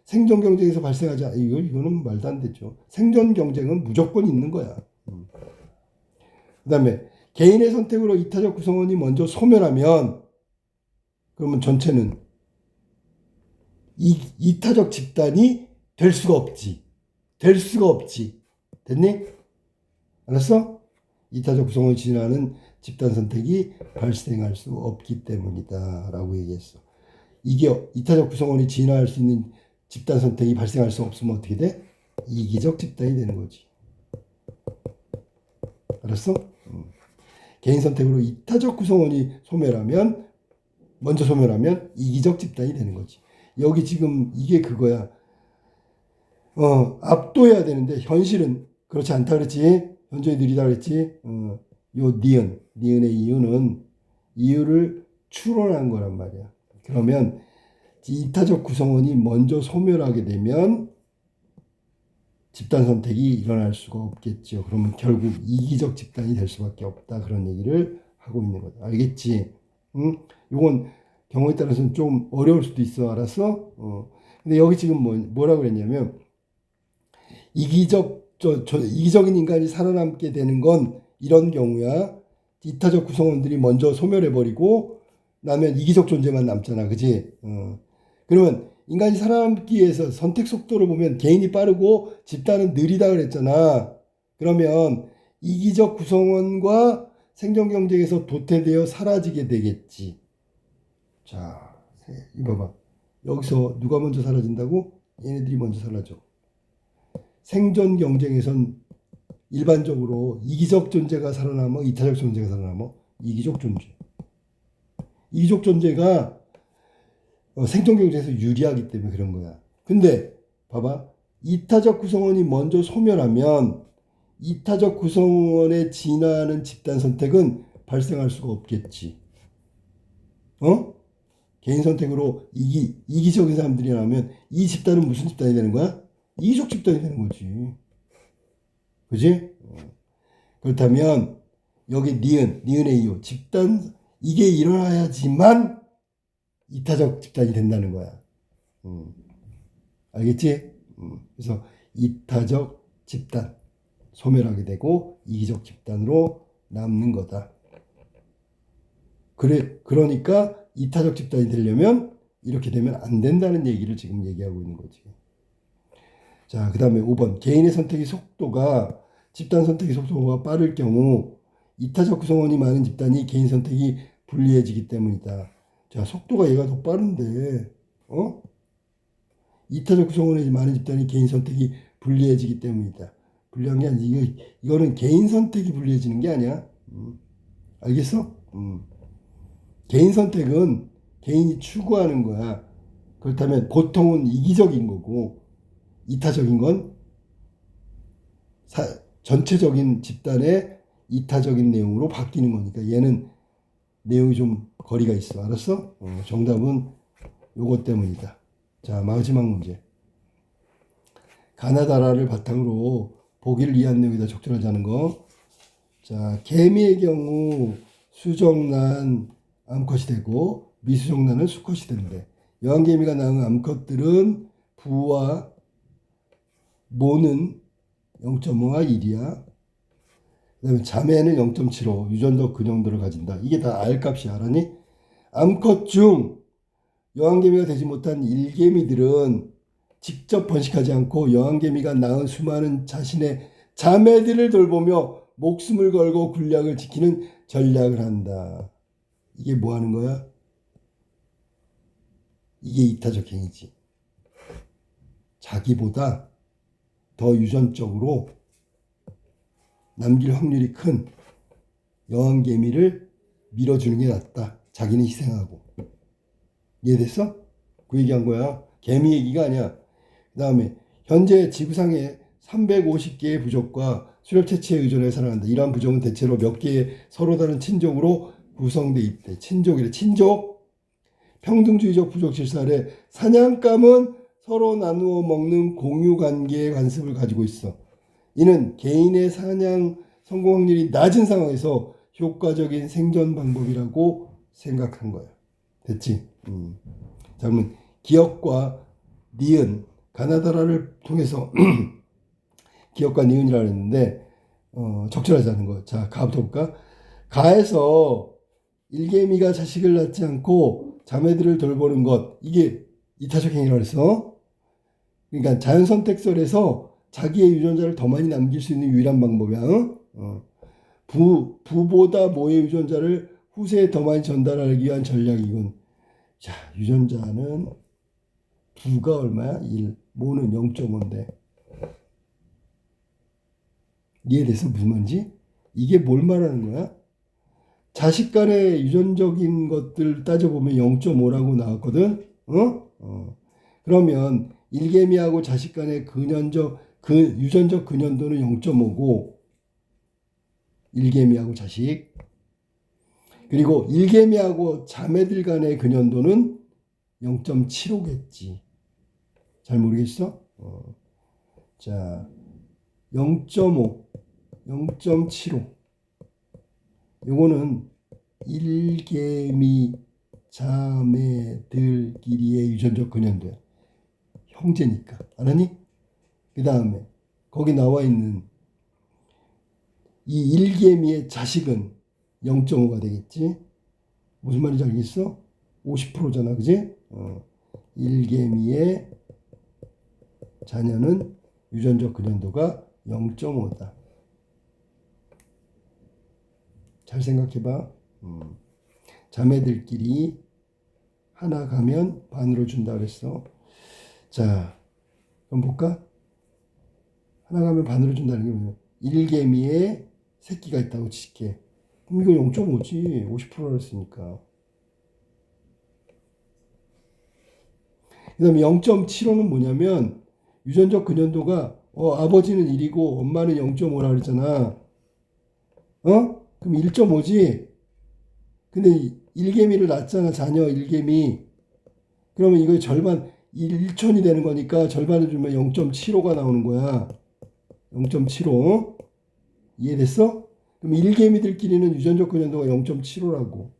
생존 경쟁에서 발생하지 않아. 이거는 말도 안 되죠. 생존 경쟁은 무조건 있는 거야. 그 다음에 개인의 선택으로 이타적 구성원이 먼저 소멸하면 그러면 전체는 이타적 집단이 될 수가 없지. 됐니? 알았어? 이타적 구성원이 진화하는 집단 선택이 발생할 수 없기 때문이다. 라고 얘기했어. 이게 이타적 구성원이 진화할 수 있는 집단 선택이 발생할 수 없으면 어떻게 돼? 이기적 집단이 되는 거지. 알았어? 개인 선택으로 이타적 구성원이 먼저 소멸하면 이기적 집단이 되는 거지. 여기 지금 이게 그거야. 압도해야 되는데 현실은 그렇지 않다 그랬지. 현저히 느리다 그랬지. 요 니은의 이유를 추론한 거란 말이야. 그러면 이타적 구성원이 먼저 소멸하게 되면 집단 선택이 일어날 수가 없겠죠. 그러면 결국 이기적 집단이 될 수밖에 없다. 그런 얘기를 하고 있는 거다. 알겠지? 응? 요건 경우에 따라서는 좀 어려울 수도 있어. 알았어? 근데 여기 지금 뭐라고 그랬냐면 이기적인 인간이 살아남게 되는 건 이런 경우야. 이타적 구성원들이 먼저 소멸해버리고 나면 이기적 존재만 남잖아. 그지? 그러면 인간이 살아남기 위해서 선택 속도를 보면 개인이 빠르고 집단은 느리다 그랬잖아. 그러면 이기적 구성원과 생존 경쟁에서 도태되어 사라지게 되겠지. 자, 이거 봐봐. 여기서 누가 먼저 사라진다고? 얘네들이 먼저 사라져. 생존 경쟁에선 일반적으로 이기적 존재가 살아남어, 이타적 존재가 살아남어. 이기적 존재. 이기적 존재가 생존 경쟁에서 유리하기 때문에 그런 거야. 근데 봐봐. 이타적 구성원이 먼저 소멸하면 이타적 구성원에 진화하는 집단 선택은 발생할 수가 없겠지. 개인 선택으로 이기적인 사람들이 나오면 이 집단은 무슨 집단이 되는 거야? 이기적 집단이 되는 거지. 그지? 그렇다면 여기 니은의 이유 집단 이게 일어나야지만 이타적 집단이 된다는 거야. 알겠지? 그래서 이타적 집단 소멸하게 되고 이기적 집단으로 남는 거다. 그러니까 이타적 집단이 되려면 이렇게 되면 안 된다는 얘기를 지금 얘기하고 있는 거지. 자, 그 다음에 5번. 개인의 선택의 속도가 집단 선택의 속도가 빠를 경우 이타적 구성원이 많은 집단이 개인 선택이 불리해지기 때문이다. 자, 속도가 얘가 더 빠른데, 이타적 구성원이 많은 집단이 개인 선택이 불리해지기 때문이다. 불리한 게 아니야. 이거는 개인 선택이 불리해지는 게 아니야. 알겠어? 개인 선택은 개인이 추구하는 거야. 그렇다면 보통은 이기적인 거고, 이타적인 건 전체적인 집단의 이타적인 내용으로 바뀌는 거니까 얘는 내용이 좀 거리가 있어. 알았어? 정답은 요것 때문이다. 자, 마지막 문제. 가나다라를 바탕으로 보기를 이해한 내용이다 적절하지 않은 거. 자, 개미의 경우 수정란 암컷이 되고 미수정란은 수컷이 되는데 여왕개미가 낳은 암컷들은 부와 모는 0.5와 1이야. 그 다음에 자매는 0.75 유전적 근형도를 가진다. 이게 다 R 값이 알았니? 암컷 중 여왕개미가 되지 못한 일개미들은 직접 번식하지 않고 여왕개미가 낳은 수많은 자신의 자매들을 돌보며 목숨을 걸고 군략을 지키는 전략을 한다. 이게 뭐 하는 거야? 이게 이타적 행위지. 자기보다 더 유전적으로 남길 확률이 큰 여왕개미를 밀어주는 게 낫다. 자기는 희생하고. 이해됐어? 그 얘기한 거야. 개미 얘기가 아니야. 그 다음에 현재 지구상에 350개의 부족과 수렵 채취에 의존해 살아간다. 이러한 부족은 대체로 몇 개의 서로 다른 친족으로 구성돼 있대. 친족이래. 친족. 평등주의적 부족 질서 아래 사냥감은 서로 나누어 먹는 공유 관계의 관습을 가지고 있어. 이는 개인의 사냥 성공 확률이 낮은 상황에서 효과적인 생존 방법이라고 생각한 거야. 됐지? 자, 그러면 기역과 니은, 가나다라를 통해서 기역과 니은이라고 했는데 적절하지 않은 거. 자, 가부터 볼까? 가에서 일개미가 자식을 낳지 않고 자매들을 돌보는 것, 이게 이타적 행위라고 했어. 그러니까 자연선택설에서 자기의 유전자를 더 많이 남길 수 있는 유일한 방법이야. 부보다 모의 유전자를 후세에 더 많이 전달하기 위한 전략이군. 자, 유전자는 부가 얼마야? 1, 모는 0.5인데. 이해돼서 무슨 말인지? 이게 뭘 말하는 거야? 자식 간의 유전적인 것들 따져보면 0.5라고 나왔거든? 그러면 일개미하고 자식 간의 유전적 근연도는 0.5고, 일개미하고 자식. 그리고 일개미하고 자매들 간의 근연도는 0.75겠지. 잘 모르겠어? 자, 0.5, 0.75. 요거는 일개미 자매들끼리의 유전적 근연도야. 형제니까. 알았니? 그 다음에 거기 나와 있는 이 일개미의 자식은 0.5가 되겠지. 무슨 말인지 알겠어? 50%잖아. 그지? 일개미의 자녀는 유전적 근연도가 0.5다. 잘 생각해봐. 자매들끼리 하나 가면 반으로 준다 그랬어. 자, 그럼 볼까? 하나 가면 반으로 준다는 게 뭐냐? 일개미에 새끼가 있다고 칠게. 그럼 이거 0.5지. 50%라 했으니까. 그 다음에 0.75는 뭐냐면 유전적 근연도가 아버지는 1이고 엄마는 0.5라 그랬잖아. 그럼 1.5지. 근데 일개미를 낳았잖아. 자녀 일개미. 그러면 이거 절반 1촌이 되는 거니까 절반을 주면 0.75가 나오는 거야. 0.75. 이해됐어? 그럼 일개미들끼리는 유전적 근연도가 0.75라고.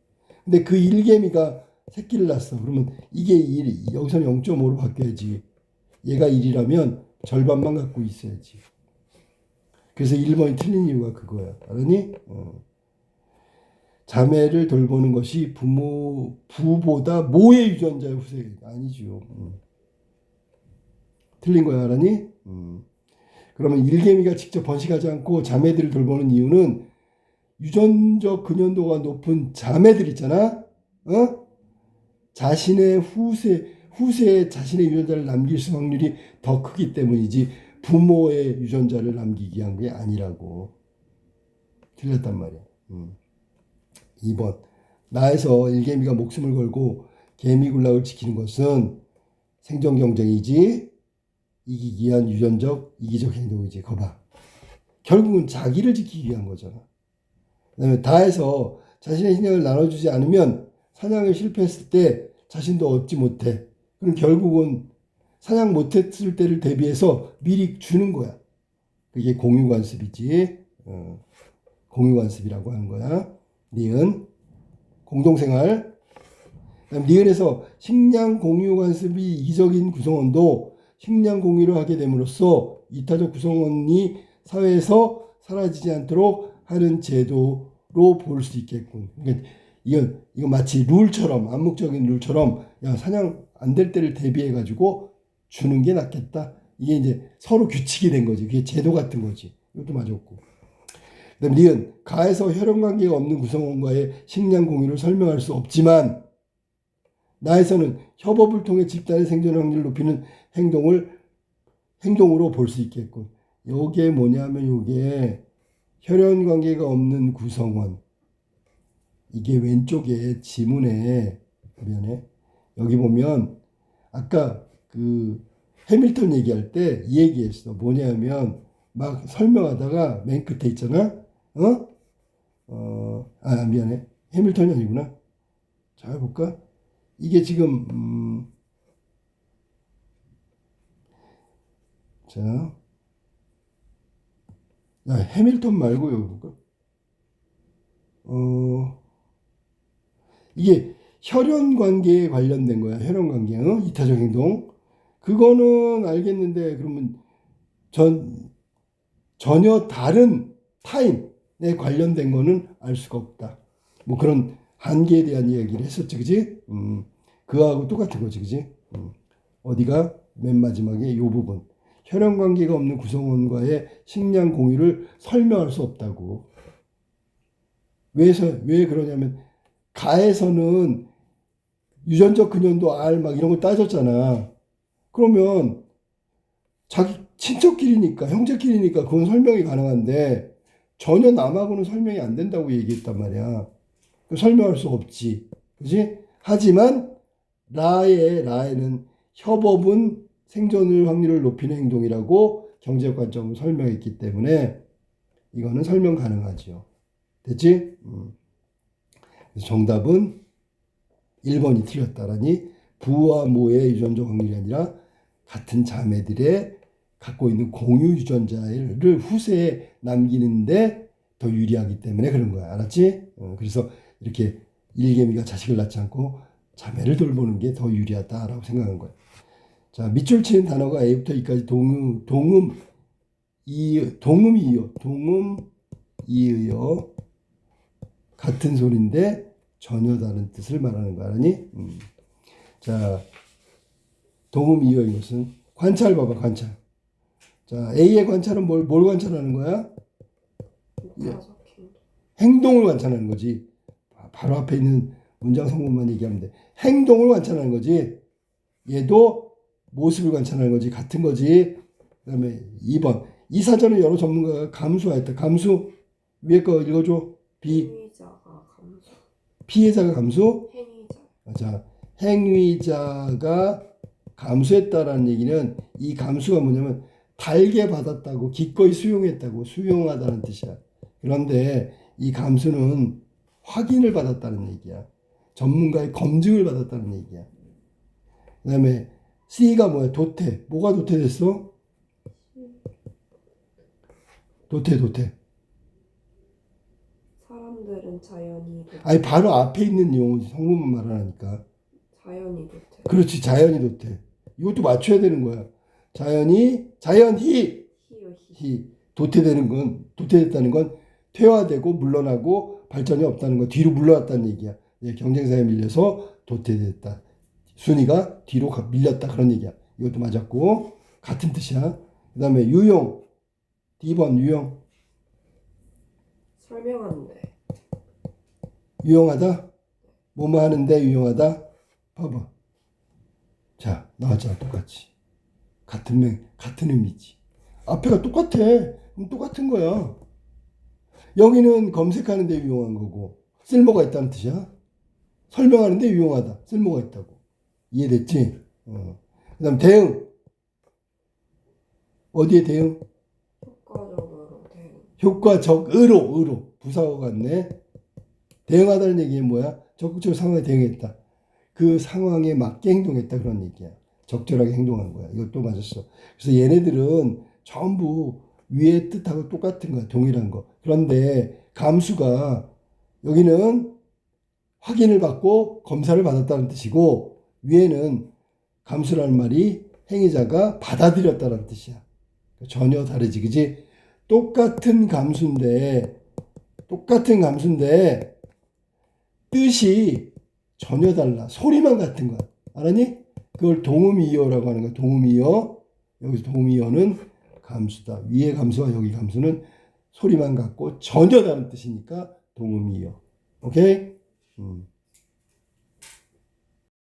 근데 그 일개미가 새끼를 낳았어. 그러면 이게 1, 여기서는 0.5로 바뀌어야지. 얘가 1이라면 절반만 갖고 있어야지. 그래서 1번이 틀린 이유가 그거야. 알았니? 자매를 돌보는 것이 부보다 모의 유전자의 후세. 아니죠. 틀린 거야. 알았니? 그러면 일개미가 직접 번식하지 않고 자매들을 돌보는 이유는 유전적 근연도가 높은 자매들 있잖아. 자신의 후세에 자신의 유전자를 남길 수 확률이 더 크기 때문이지 부모의 유전자를 남기기 위한 게 아니라고. 틀렸단 말이야. 2번. 나에서 일개미가 목숨을 걸고 개미군락을 지키는 것은 생존 경쟁이지 이기기 위한 유전적 이기적 행동이지. 거봐. 결국은 자기를 지키기 위한 거잖아. 그다음에 다해서 자신의 식량을 나눠주지 않으면 사냥을 실패했을 때 자신도 얻지 못해. 그럼 결국은 사냥 못했을 때를 대비해서 미리 주는 거야. 그게 공유관습이지. 공유관습이라고 하는 거야. 니은 공동생활. 니은에서 식량 공유관습이 이기적인 구성원도 식량 공유를 하게 됨으로써 이타적 구성원이 사회에서 사라지지 않도록 하는 제도로 볼 수 있겠군. 그러니까 이건 마치 룰처럼, 암묵적인 룰처럼 야 사냥 안 될 때를 대비해 가지고 주는 게 낫겠다. 이게 이제 서로 규칙이 된 거지. 그게 제도 같은 거지. 이것도 맞았고. 그다음 니은 가에서 혈연관계가 없는 구성원과의 식량 공유를 설명할 수 없지만 나에서는 협업을 통해 집단의 생존 확률을 높이는 행동으로 볼 수 있겠군. 요게 뭐냐면 요게 혈연관계가 없는 구성원. 이게 왼쪽에 지문에 미안해. 여기 보면 아까 그 해밀턴 얘기할 때 이 얘기했어. 뭐냐면 막 설명하다가 맨 끝에 있잖아. 미안해. 해밀턴이 아니구나. 잘 볼까? 이게 지금 자, 야, 해밀턴 말고요. 이게 혈연 관계에 관련된 거야. 혈연 관계, 이타적 행동. 그거는 알겠는데 그러면 전혀 다른 타임에 관련된 거는 알 수가 없다. 뭐 그런 한계에 대한 이야기를 했었지, 그지? 그거하고 똑같은 거지, 그지? 어디가 맨 마지막에 요 부분. 혈연 관계가 없는 구성원과의 식량 공유를 설명할 수 없다고. 왜 그러냐면 가에서는 유전적 근연도 R 막 이런 거 따졌잖아. 그러면 자기 친척끼리니까 형제끼리니까 그건 설명이 가능한데 전혀 남하고는 설명이 안 된다고 얘기했단 말이야. 설명할 수 없지. 그지? 하지만 라에는 협업은 생존 확률을 높이는 행동이라고 경제적 관점으로 설명했기 때문에 이거는 설명 가능하죠. 됐지? 그래서 정답은 1번이 틀렸다라니 부와 모의 유전적 확률이 아니라 같은 자매들의 갖고 있는 공유 유전자를 후세에 남기는데 더 유리하기 때문에 그런 거야. 알았지? 그래서 이렇게 일개미가 자식을 낳지 않고 자매를 돌보는 게 더 유리하다라고 생각한 거야. 자, 밑줄 치는 단어가 A부터 E까지 동음이 이의어 같은 소리인데 전혀 다른 뜻을 말하는 거 아니? 자, 동음 이의어인 것은 관찰 봐봐, 관찰. 자, A의 관찰은 뭘 관찰하는 거야? 행동을 관찰하는 거지. 바로 앞에 있는 문장 성분만 얘기하면 돼. 행동을 관찰하는 거지. 얘도 모습을 관찰하는 거지. 같은 거지. 그 다음에 2번. 이 사전을 여러 전문가가 감수하였다. 감수 위에 거 읽어줘.
행위자가 감수.
피해자가 감수?
행위자.
자, 행위자가 감수했다라는 얘기는 이 감수가 뭐냐면 달게 받았다고 기꺼이 수용했다고 수용하다는 뜻이야. 그런데 이 감수는 확인을 받았다는 얘기야. 전문가의 검증을 받았다는 얘기야. 그 다음에 C가 뭐야? 도태. 뭐가 도태됐어? 도태.
사람들은 자연이 도태.
아니 바로 앞에 있는 용어 성분만 말하니까.
자연이 도태.
그렇지. 자연이 도태. 이것도 맞춰야 되는 거야. 자연히 도태됐다는 건 퇴화되고 물러나고 발전이 없다는 거, 뒤로 물러났다는 얘기야. 경쟁사에 밀려서 도태됐다. 순위가 뒤로 밀렸다 그런 얘기야. 이것도 맞았고 같은 뜻이야. 그 다음에 유용. D번 유용.
설명하는데.
유용하다? 뭐뭐 하는데 유용하다? 봐봐. 자, 나왔잖아. 똑같이. 같은 의미지. 앞에가 똑같아. 그럼 똑같은 거야. 여기는 검색하는 데 유용한 거고 쓸모가 있다는 뜻이야. 설명하는 데 유용하다. 쓸모가 있다고. 이해됐지? 그 다음 대응. 어디에 대응?
효과적으로 대응.
효과적으로. 부사어 같네. 대응하다는 얘기는 뭐야? 적극적으로 상황에 대응했다. 그 상황에 맞게 행동했다. 그런 얘기야. 적절하게 행동한 거야. 이것도 맞았어. 그래서 얘네들은 전부 위의 뜻하고 똑같은 거야. 동일한 거. 그런데 감수가 여기는 확인을 받고 검사를 받았다는 뜻이고 위에는 감수라는 말이 행위자가 받아들였다는 뜻이야. 전혀 다르지. 그지? 똑같은 감수인데 뜻이 전혀 달라. 소리만 같은 거야. 알았니? 그걸 동음이어라고 하는 거야. 동음이어. 여기서 동음이어는 감수다. 위의 감수와 여기 감수는 소리만 같고 전혀 다른 뜻이니까 동음이어. 오케이?